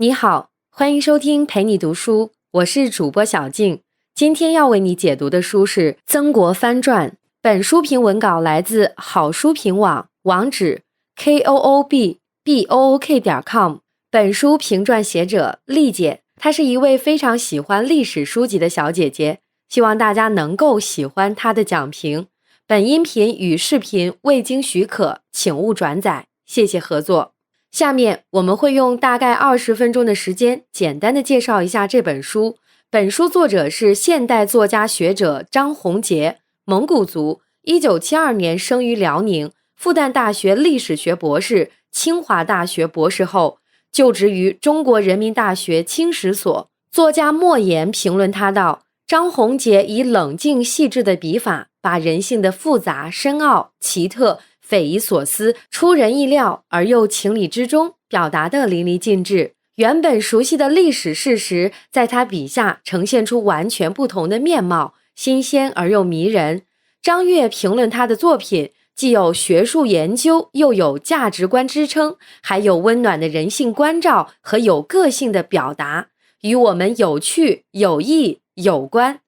你好，欢迎收听陪你读书，我是主播小静。今天要为你解读的书是《曾国藩传》，本书评文稿来自好书评网，网址 koobbook.com。本书评传写者丽姐，她是一位非常喜欢历史书籍的小姐姐，希望大家能够喜欢她的讲评。本音频与视频未经许可，请勿转载，谢谢合作。下面我们会用大概20分钟的时间，简单的介绍一下这本书。本书作者是现代作家学者张宏杰，蒙古族，1972年生于辽宁，复旦大学历史学博士，清华大学博士后，就职于中国人民大学清史所。作家莫言评论他道：张宏杰以冷静细致的笔法，把人性的复杂、深奥、奇特、匪夷所思、出人意料而又情理之中表达得淋漓尽致。原本熟悉的历史事实在他笔下呈现出完全不同的面貌，新鲜而又迷人。张悦评论他的作品既有学术研究，又有价值观支撑，还有温暖的人性关照和有个性的表达，与我们有趣、有益、有关。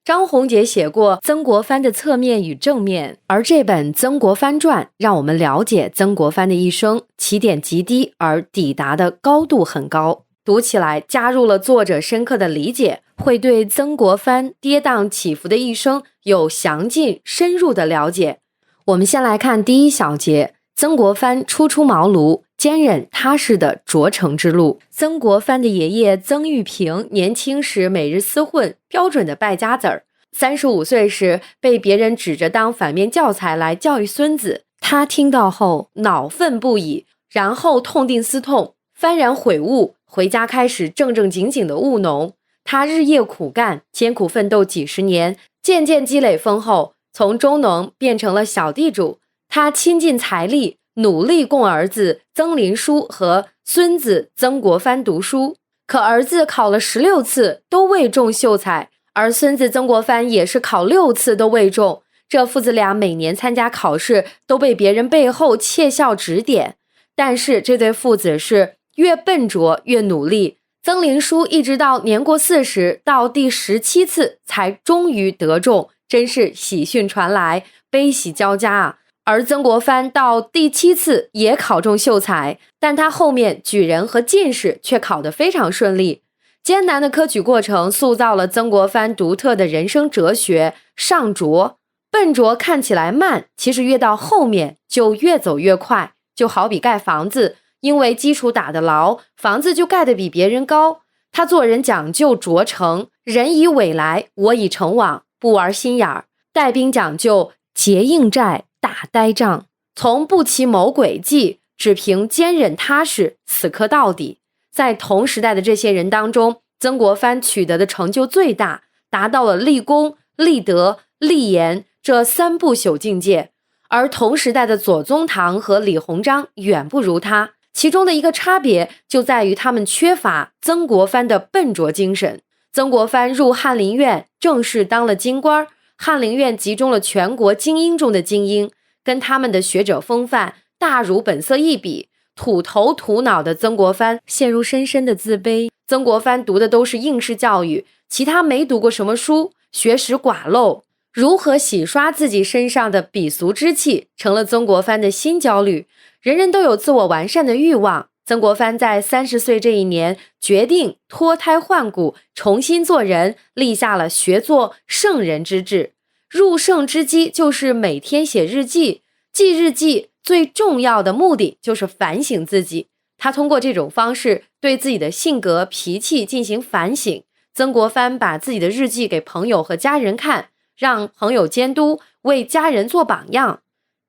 张宏杰写过曾国藩的侧面与正面，而这本《曾国藩传》让我们了解曾国藩的一生，起点极低而抵达的高度很高。读起来加入了作者深刻的理解，会对曾国藩跌宕起伏的一生有详尽深入的了解。我们先来看第一小节，曾国藩初出茅庐，坚忍踏实的卓成之路。曾国藩的爷爷曾玉平年轻时每日厮混，标准的败家子儿。35岁时被别人指着当反面教材来教育孙子，他听到后恼愤不已，然后痛定思痛，幡然悔悟，回家开始正正经经的务农。他日夜苦干，艰苦奋斗几十年，渐渐积累丰厚，从中农变成了小地主。他倾尽财力，努力供儿子曾林书和孙子曾国藩读书，可儿子考了16次都未中秀才，而孙子曾国藩也是考6次都未中。这父子俩每年参加考试都被别人背后窃笑指点，但是这对父子是越笨拙越努力。曾林书一直到年过40，到第17次才终于得中，真是喜讯传来，悲喜交加啊！而曾国藩到第7次也考中秀才，但他后面举人和进士却考得非常顺利。艰难的科举过程塑造了曾国藩独特的人生哲学，上拙。笨拙看起来慢，其实越到后面就越走越快。就好比盖房子，因为基础打得牢，房子就盖得比别人高。他做人讲究拙诚，人以委来，我以诚往，不玩心眼儿。带兵讲究结硬寨，打呆仗，从不奇谋诡计，只凭坚忍踏实，死磕到底。在同时代的这些人当中，曾国藩取得的成就最大，达到了立功、立德、立言这3不朽境界。而同时代的左宗棠和李鸿章远不如他，其中的一个差别就在于他们缺乏曾国藩的笨拙精神。曾国藩入翰林院，正式当了京官，翰林院集中了全国精英中的精英，跟他们的学者风范大儒本色一比，土头土脑的曾国藩陷入深深的自卑。曾国藩读的都是应试教育，其他没读过什么书，学识寡陋。如何洗刷自己身上的鄙俗之气，成了曾国藩的新焦虑。人人都有自我完善的欲望，曾国藩在30岁这一年决定脱胎换骨，重新做人，立下了学做圣人之志。入圣之机就是每天写日记，记日记最重要的目的就是反省自己。他通过这种方式对自己的性格脾气进行反省。曾国藩把自己的日记给朋友和家人看，让朋友监督，为家人做榜样。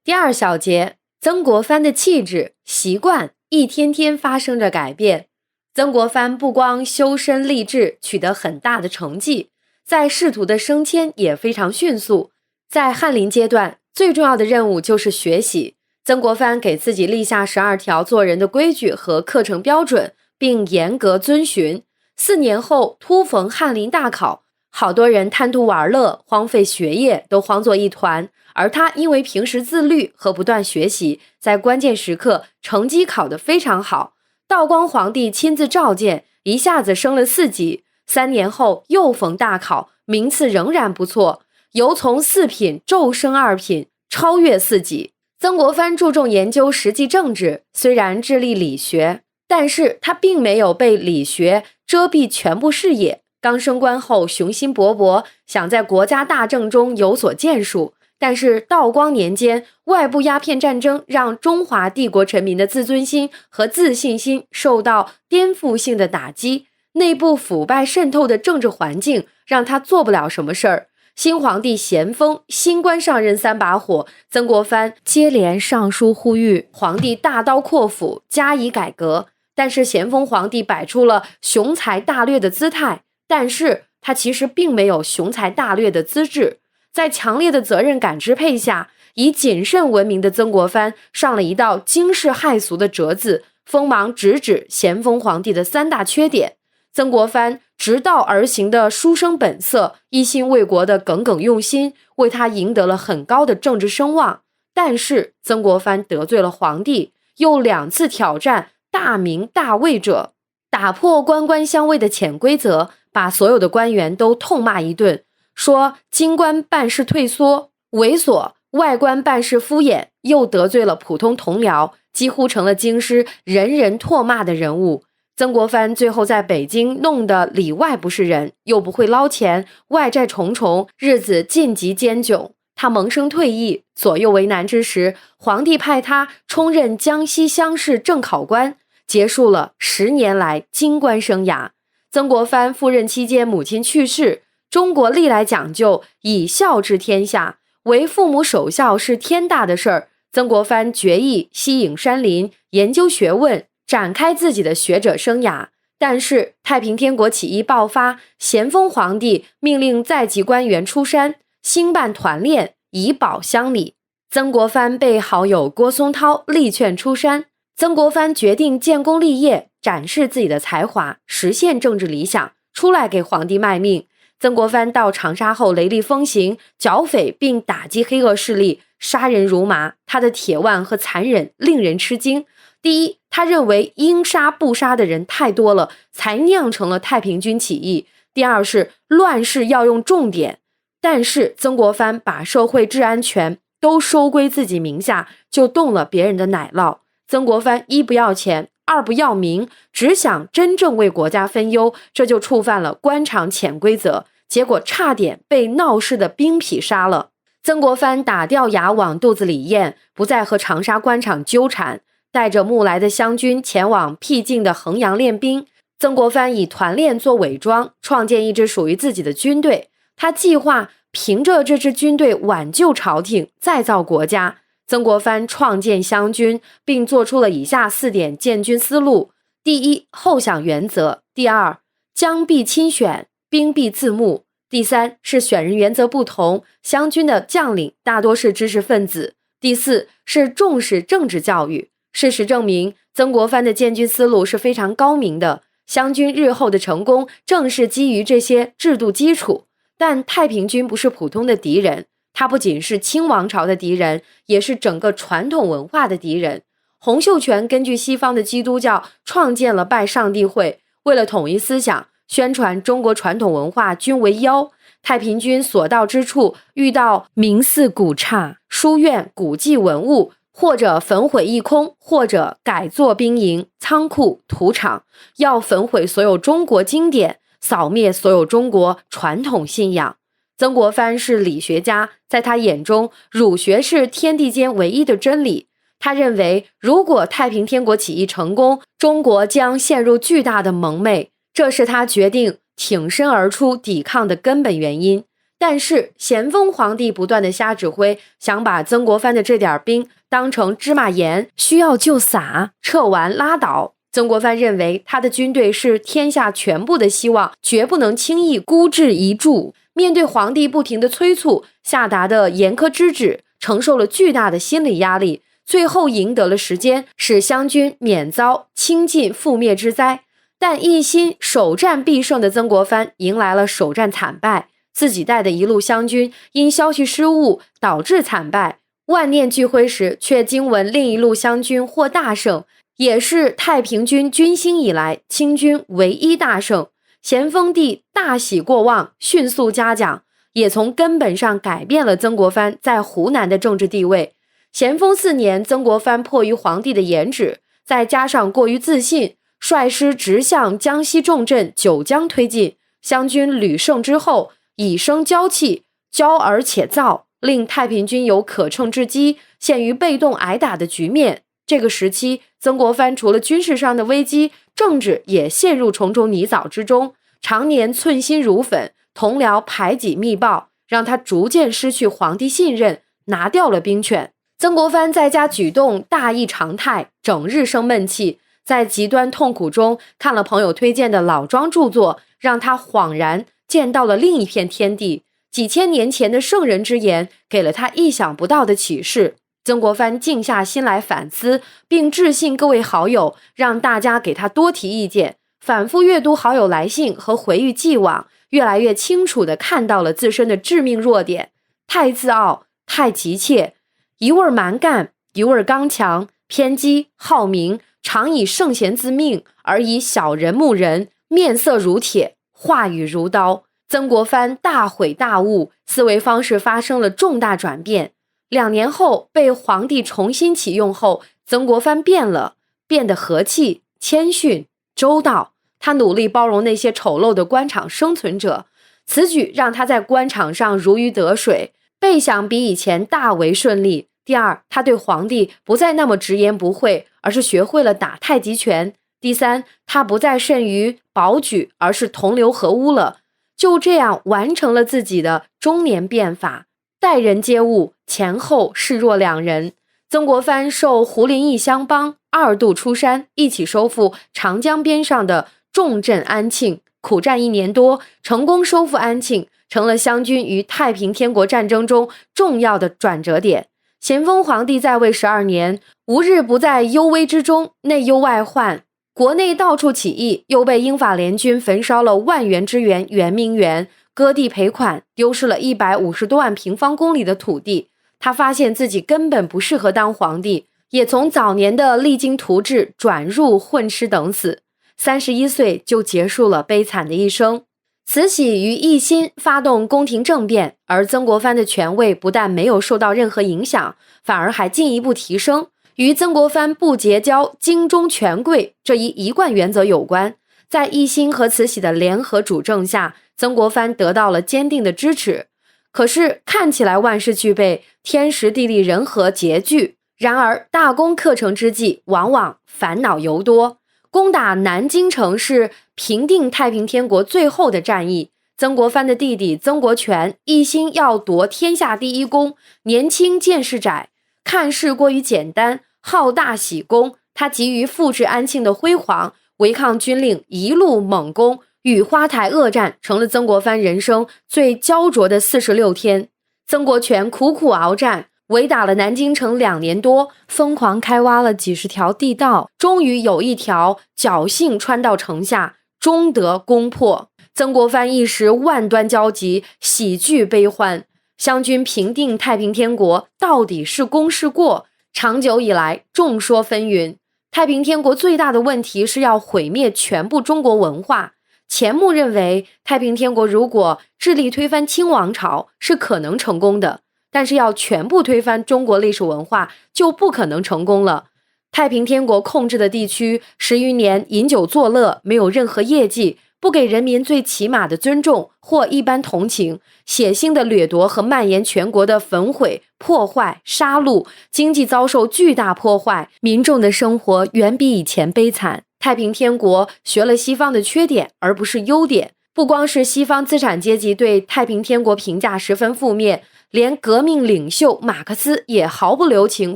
第2小节，曾国藩的气质、习惯一天天发生着改变。曾国藩不光修身立志取得很大的成绩，在仕途的升迁也非常迅速。在翰林阶段，最重要的任务就是学习。曾国藩给自己立下12条做人的规矩和课程标准，并严格遵循。4年后突逢翰林大考，好多人贪图玩乐，荒废学业，都慌作一团。而他因为平时自律和不断学习，在关键时刻成绩考得非常好，道光皇帝亲自召见，一下子升了4级，3年后又逢大考，名次仍然不错，由从4品骤升2品，超越4级。曾国藩注重研究实际政治，虽然致力理学，但是他并没有被理学遮蔽全部视野。刚升官后雄心勃勃，想在国家大政中有所建树，但是道光年间外部鸦片战争让中华帝国臣民的自尊心和自信心受到颠覆性的打击，内部腐败渗透的政治环境让他做不了什么事儿。新皇帝咸丰新官上任3把火，曾国藩接连上书呼吁皇帝大刀阔斧加以改革，但是咸丰皇帝摆出了雄才大略的姿态，但是他其实并没有雄才大略的资质。在强烈的责任感支配下，以谨慎闻名的曾国藩上了一道惊世骇俗的折子，锋芒直指咸丰皇帝的3大缺点。曾国藩直道而行的书生本色，一心为国的耿耿用心，为他赢得了很高的政治声望。但是曾国藩得罪了皇帝，又2次挑战大明大魏者，打破官官相卫的潜规则，把所有的官员都痛骂一顿，说京官办事退缩猥琐，外官办事敷衍，又得罪了普通同僚，几乎成了京师人人唾骂的人物。曾国藩最后在北京弄得里外不是人，又不会捞钱，外债重重，日子尽极艰窘。他萌生退意，左右为难之时，皇帝派他充任江西乡试正考官，结束了10年来京官生涯。曾国藩赴任期间母亲去世，中国历来讲究以孝治天下，为父母守孝是天大的事儿。曾国藩决意西隐山林，研究学问，展开自己的学者生涯。但是太平天国起义爆发，咸丰皇帝命令在籍官员出山，兴办团练，以保乡里。曾国藩被好友郭松涛力劝出山，曾国藩决定建功立业，展示自己的才华，实现政治理想，出来给皇帝卖命。曾国藩到长沙后雷厉风行，剿匪并打击黑恶势力，杀人如麻，他的铁腕和残忍令人吃惊。第一，他认为应杀不杀的人太多了，才酿成了太平军起义。第二是乱世要用重点，但是曾国藩把社会治安权都收归自己名下，就动了别人的奶酪。曾国藩一不要钱，二不要名，只想真正为国家分忧，这就触犯了官场潜规则，结果差点被闹事的兵痞杀了。曾国藩打掉牙往肚子里咽，不再和长沙官场纠缠，带着募来的湘军前往僻静的衡阳练兵。曾国藩以团练做伪装，创建一支属于自己的军队。他计划凭着这支军队挽救朝廷，再造国家。曾国藩创建湘军，并做出了以下4点建军思路：第一，后想原则；第二，将必亲选，兵必自募；第三是选人原则不同，湘军的将领大多是知识分子；第四是重视政治教育。事实证明，曾国藩的建军思路是非常高明的，湘军日后的成功正是基于这些制度基础。但太平军不是普通的敌人，他不仅是清王朝的敌人，也是整个传统文化的敌人。洪秀全根据西方的基督教创建了拜上帝会，为了统一思想，宣传中国传统文化均为妖。太平军所到之处，遇到民寺古刹、书院、古迹文物，或者焚毁一空，或者改作兵营、仓库、土场，要焚毁所有中国经典，扫灭所有中国传统信仰。曾国藩是理学家，在他眼中，儒学是天地间唯一的真理。他认为，如果太平天国起义成功，中国将陷入巨大的蒙昧，这是他决定挺身而出抵抗的根本原因。但是咸丰皇帝不断的瞎指挥，想把曾国藩的这点兵当成芝麻盐，需要就撒，撤完拉倒。曾国藩认为他的军队是天下全部的希望，绝不能轻易孤置一注。面对皇帝不停的催促，下达的严苛之旨，承受了巨大的心理压力，最后赢得了时间，使湘军免遭倾尽覆灭之灾。但一心首战必胜的曾国藩迎来了首战惨败，自己带的一路湘军因消息失误导致惨败，万念俱灰时却惊闻另一路湘军获大胜，也是太平军军兴以来清军唯一大胜。咸丰帝大喜过望，迅速嘉奖，也从根本上改变了曾国藩在湖南的政治地位。咸丰4年，曾国藩迫于皇帝的严旨，再加上过于自信，率师直向江西重镇九江推进。湘军屡胜之后，以生骄气，骄而且躁，令太平军有可乘之机，陷于被动挨打的局面。这个时期，曾国藩除了军事上的危机，政治也陷入重重泥沼之中，常年寸心如粉，同僚排挤密报，让他逐渐失去皇帝信任，拿掉了兵权。曾国藩在家举动大异常态，整日生闷气，在极端痛苦中看了朋友推荐的老庄著作，让他恍然见到了另一片天地。几千年前的圣人之言给了他意想不到的启示。曾国藩静下心来反思，并致信各位好友，让大家给他多提意见。反复阅读好友来信和回忆既往，越来越清楚地看到了自身的致命弱点：太自傲，太急切，一味蛮干，一味刚强，偏激好名，常以圣贤自命，而以小人目人，面色如铁，话语如刀。曾国藩大悔大悟，思维方式发生了重大转变。2年后被皇帝重新启用后，曾国藩变了，变得和气、谦逊、周到。他努力包容那些丑陋的官场生存者，此举让他在官场上如鱼得水，备享比以前大为顺利。第二，他对皇帝不再那么直言不讳，而是学会了打太极拳。第三，他不再甚于保举，而是同流合污了。就这样完成了自己的中年变法，待人接物前后视若两人。曾国藩受胡林翼相帮，2度出山，一起收复长江边上的重镇安庆，苦战1年多，成功收复安庆，成了湘军于太平天国战争中重要的转折点。咸丰皇帝在位12年，无日不在忧危之中，内忧外患，国内到处起义，又被英法联军焚烧了万元之源圆明园，割地赔款，丢失了150多万平方公里的土地。他发现自己根本不适合当皇帝，也从早年的励精图治转入混吃等死。31岁就结束了悲惨的一生。慈禧于一心发动宫廷政变，而曾国藩的权位不但没有受到任何影响，反而还进一步提升。与曾国藩不结交京中权贵这一贯原则有关。在一心和慈禧的联合主政下，曾国藩得到了坚定的支持。可是看起来万事俱备，天时地利人和拮据，然而大功克成之际，往往烦恼尤多。攻打南京城是平定太平天国最后的战役。曾国藩的弟弟曾国荃一心要夺天下第一功，年轻见识窄，看事过于简单，好大喜功。他急于复制安庆的辉煌，违抗军令，一路猛攻，与花台恶战成了曾国藩人生最焦灼的46天。曾国荃苦苦鏖战，围打了南京城2年多，疯狂开挖了几十条地道，终于有一条侥幸穿到城下，终得攻破。曾国藩一时万端交集，喜剧悲欢。湘军平定太平天国到底是功是过？长久以来众说纷纭。太平天国最大的问题是要毁灭全部中国文化。钱穆认为太平天国如果致力推翻清王朝是可能成功的，但是要全部推翻中国历史文化就不可能成功了。太平天国控制的地区10余年饮酒作乐，没有任何业绩，不给人民最起码的尊重或一般同情，血腥的掠夺和蔓延全国的焚毁、破坏、杀戮，经济遭受巨大破坏，民众的生活远比以前悲惨。太平天国学了西方的缺点而不是优点，不光是西方资产阶级对太平天国评价十分负面，连革命领袖马克思也毫不留情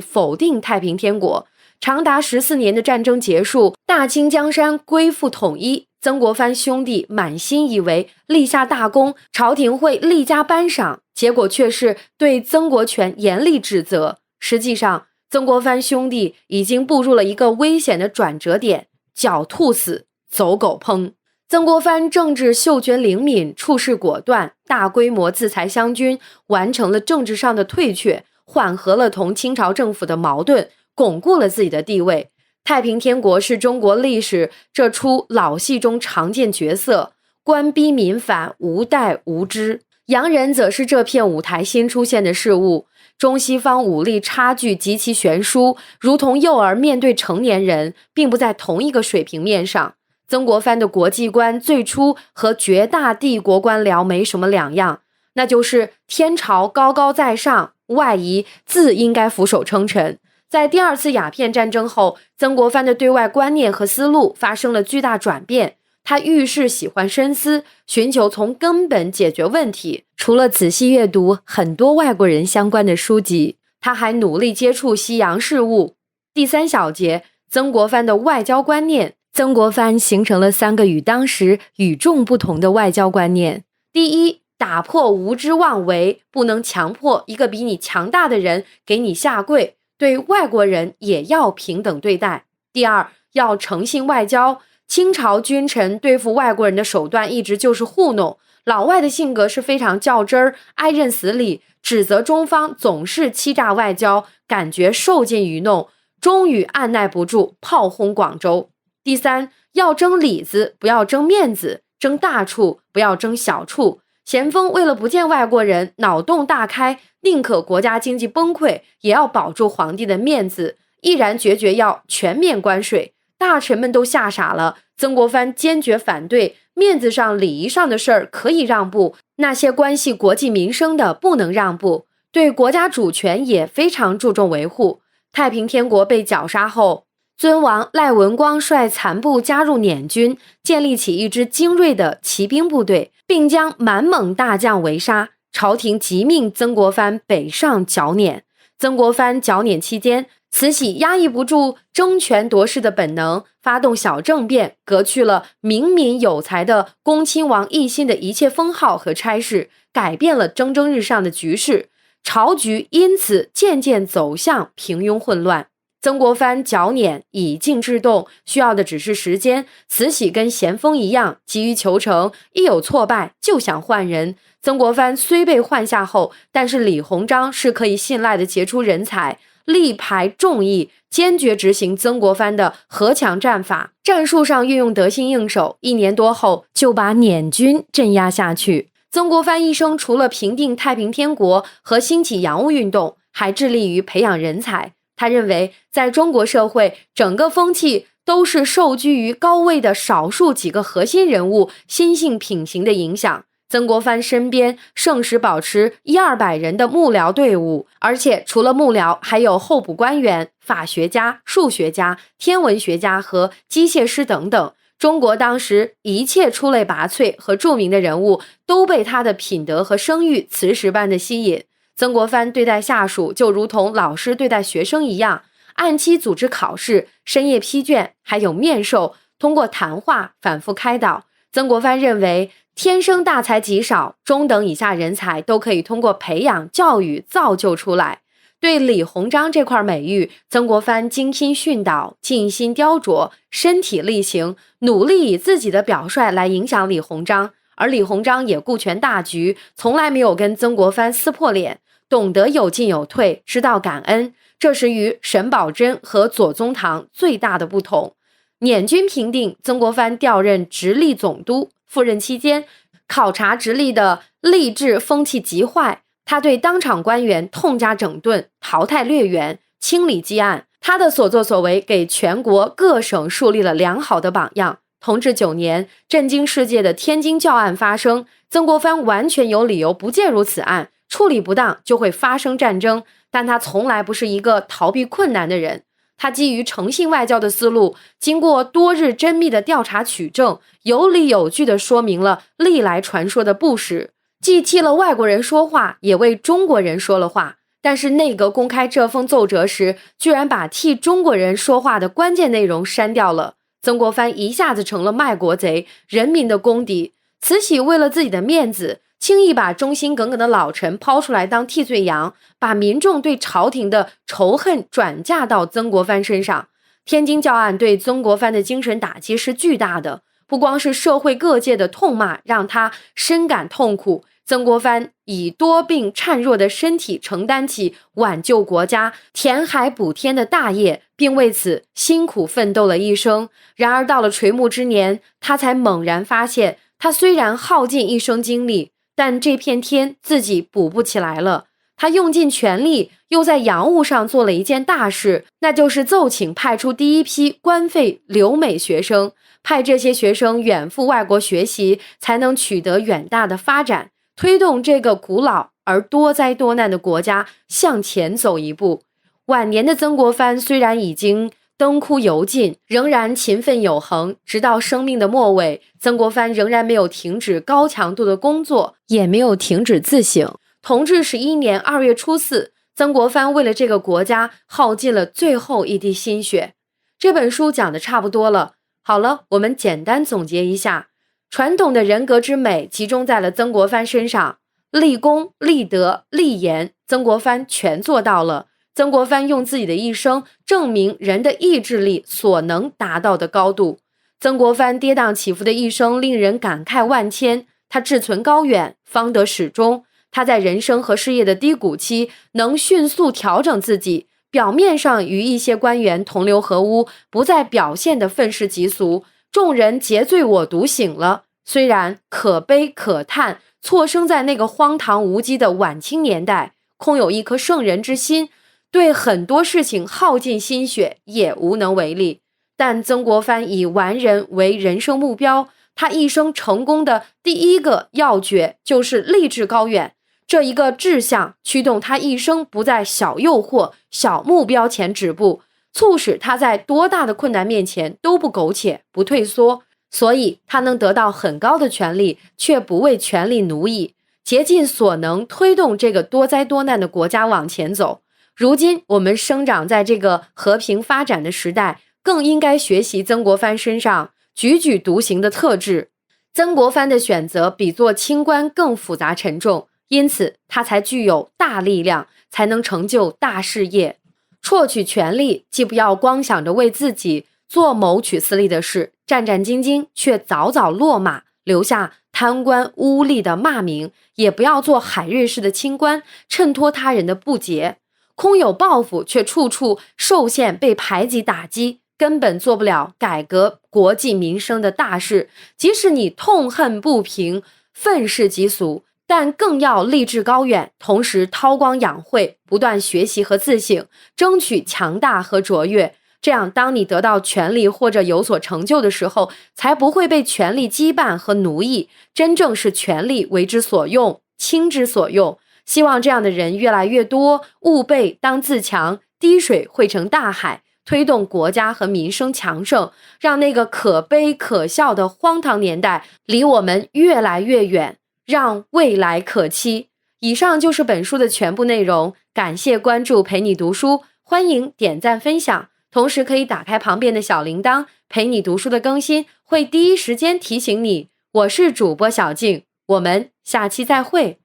否定太平天国。长达14年的战争结束，大清江山归附统一，曾国藩兄弟满心以为立下大功，朝廷会力加颁赏，结果却是对曾国荃严厉指责。实际上，曾国藩兄弟已经步入了一个危险的转折点，狡兔死，走狗烹。曾国藩政治嗅觉灵敏，处事果断，大规模自裁湘军，完成了政治上的退却，缓和了同清朝政府的矛盾，巩固了自己的地位。太平天国是中国历史这出老戏中常见角色，官逼民反，无代无知。洋人则是这片舞台新出现的事物，中西方武力差距极其悬殊，如同幼儿面对成年人，并不在同一个水平面上。曾国藩的国际观最初和绝大帝国官僚没什么两样，那就是天朝高高在上，外夷自应该俯首称臣。在第二次鸦片战争后，曾国藩的对外观念和思路发生了巨大转变。他遇事喜欢深思，寻求从根本解决问题。除了仔细阅读很多外国人相关的书籍，他还努力接触西洋事务。第三小节，曾国藩的外交观念。曾国藩形成了3个与当时与众不同的外交观念。第一，打破无知妄为，不能强迫一个比你强大的人给你下跪，对外国人也要平等对待。第二，要诚信外交。清朝君臣对付外国人的手段一直就是糊弄，老外的性格是非常较真儿，爱认死理，指责中方总是欺诈外交，感觉受尽愚弄，终于按耐不住，炮轰广州。第三，要争里子，不要争面子，争大处，不要争小处。咸丰为了不见外国人，脑洞大开，宁可国家经济崩溃，也要保住皇帝的面子，毅然决绝要全面关税。大臣们都吓傻了，曾国藩坚决反对，面子上礼仪上的事儿可以让步，那些关系国计民生的不能让步，对国家主权也非常注重维护。太平天国被绞杀后，尊王赖文光率残部加入捻军，建立起一支精锐的骑兵部队，并将满蒙大将围杀。朝廷急命曾国藩北上剿捻。曾国藩剿捻期间，慈禧压抑不住争权夺势的本能，发动小政变，革去了明民有才的恭亲王奕欣的一切封号和差事，改变了蒸蒸日上的局势，朝局因此渐渐走向平庸混乱。曾国藩剿捻以静制动，需要的只是时间。慈禧跟咸丰一样，急于求成，一有挫败就想换人。曾国藩虽被换下后，但是李鸿章是可以信赖的杰出人才，力排众议，坚决执行曾国藩的合强战法，战术上运用得心应手，1年多后就把捻军镇压下去。曾国藩一生除了平定太平天国和兴起洋务运动，还致力于培养人才。他认为，在中国社会，整个风气都是受居于高位的少数几个核心人物心性品行的影响。曾国藩身边盛时保持100-200人的幕僚队伍，而且除了幕僚，还有候补官员、法学家、数学家、天文学家和机械师等等。中国当时一切出类拔萃和著名的人物都被他的品德和声誉磁石般的吸引。曾国藩对待下属就如同老师对待学生一样，按期组织考试，深夜批卷，还有面授，通过谈话反复开导。曾国藩认为，天生大才极少，中等以下人才都可以通过培养、教育造就出来。对李鸿章这块美誉，曾国藩精心训导，尽心雕琢，身体力行，努力以自己的表率来影响李鸿章。而李鸿章也顾全大局，从来没有跟曾国藩撕破脸，懂得有进有退，知道感恩，这是与沈葆桢和左宗棠最大的不同。捻军平定，曾国藩调任直隶总督，赴任期间考察直隶的吏治风气极坏，他对当场官员痛加整顿，淘汰劣员，清理积案。他的所作所为给全国各省树立了良好的榜样。同治9年，震惊世界的天津教案发生，曾国藩完全有理由不介入此案，处理不当就会发生战争，但他从来不是一个逃避困难的人。他基于诚信外交的思路，经过多日缜密的调查取证，有理有据地说明了历来传说的不实，既替了外国人说话，也为中国人说了话。但是内阁公开这封奏折时，居然把替中国人说话的关键内容删掉了。曾国藩一下子成了卖国贼，人民的公敌。慈禧为了自己的面子，轻易把忠心耿耿的老臣抛出来当替罪羊，把民众对朝廷的仇恨转嫁到曾国藩身上。天津教案对曾国藩的精神打击是巨大的，不光是社会各界的痛骂让他深感痛苦，曾国藩以多病孱弱的身体承担起挽救国家、填海补天的大业，并为此辛苦奋斗了一生。然而到了垂暮之年，他才猛然发现，他虽然耗尽一生精力，但这片天自己补不起来了。他用尽全力，又在洋务上做了一件大事，那就是奏请派出第一批官费留美学生，派这些学生远赴外国学习，才能取得远大的发展，推动这个古老而多灾多难的国家向前走一步。晚年的曾国藩虽然已经灯枯油尽，仍然勤奋有恒，直到生命的末尾，曾国藩仍然没有停止高强度的工作，也没有停止自省。同治11年2月初4，曾国藩为了这个国家耗尽了最后一滴心血。这本书讲的差不多了，好了，我们简单总结一下，传统的人格之美集中在了曾国藩身上，立功、立德、立言，曾国藩全做到了。曾国藩用自己的一生证明人的意志力所能达到的高度。曾国藩跌宕起伏的一生令人感慨万千，他志存高远，方得始终。他在人生和事业的低谷期能迅速调整自己，表面上与一些官员同流合污，不再表现得愤世嫉俗，众人皆醉我独醒了。虽然可悲可叹，错生在那个荒唐无稽的晚清年代，空有一颗圣人之心，对很多事情耗尽心血也无能为力。但曾国藩以完人为人生目标，他一生成功的第一个要诀就是立志高远。这一个志向驱动他一生不在小诱惑、小目标前止步，促使他在多大的困难面前都不苟且、不退缩，所以他能得到很高的权力，却不为权力奴役，竭尽所能推动这个多灾多难的国家往前走。如今我们生长在这个和平发展的时代，更应该学习曾国藩身上踽踽独行的特质。曾国藩的选择比做清官更复杂沉重，因此他才具有大力量，才能成就大事业。辍取权力，既不要光想着为自己做谋取私利的事，战战兢兢却早早落马，留下贪官污吏的骂名，也不要做海瑞式的清官，衬托他人的不洁。空有抱负，却处处受限，被排挤打击，根本做不了改革国计民生的大事。即使你痛恨不平，愤世嫉俗，但更要立志高远，同时韬光养晦，不断学习和自省，争取强大和卓越。这样当你得到权力或者有所成就的时候，才不会被权力羁绊和奴役，真正是权力为之所用，亲之所用。希望这样的人越来越多，吾辈当自强，滴水汇成大海，推动国家和民生强盛，让那个可悲可笑的荒唐年代离我们越来越远，让未来可期。以上就是本书的全部内容，感谢关注陪你读书，欢迎点赞分享，同时可以打开旁边的小铃铛，陪你读书的更新会第一时间提醒你。我是主播小静，我们下期再会。